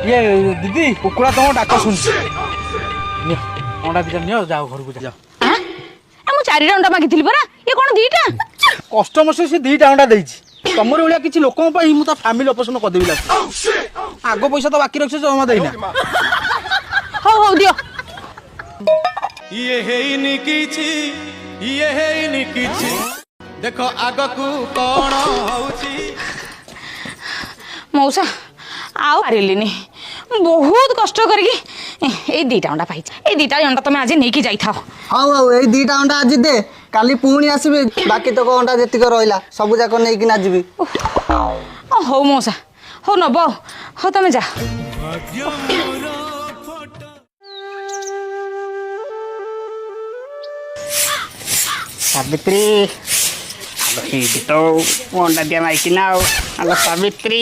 ये दीदी कुकुड़ा तुम डाक शुणुची अंडा दिटा नियो जाओ घर को जाओ। ମୁଁ 4ଟା ଅଣ୍ଡା ମାଗିଥିଲି ପରା ଇଏ କ'ଣ 2ଟା? कस्टमर से 2टा अंडा देछि तमर भलिया किछि लोकन पई मु ता फैमिली ऑपरेशन कर देबी लास्ट आगो पैसा तो बाकी रखछ जमा देइना ହଉ ହଉ ଦିଅ। ये हेइनी किछि देखो आगो को कोण होउची मौसा आउ पारिलिनी बहुत कष्ट करके ए 2टा अंडा पाइछ ए 2टा अंडा तुम आज नहीं जाई थाओ। हाँ हाँ यही 2टा अंडा आज दे काली पुणी आसबे बाकी तो अंडा जेतिक रहिला सब जाक नहीं कि ना जीबी। हौ मौसा हौ नब हौ तुम जा। सावित्री तो अंडा दिया माइकी ना सावित्री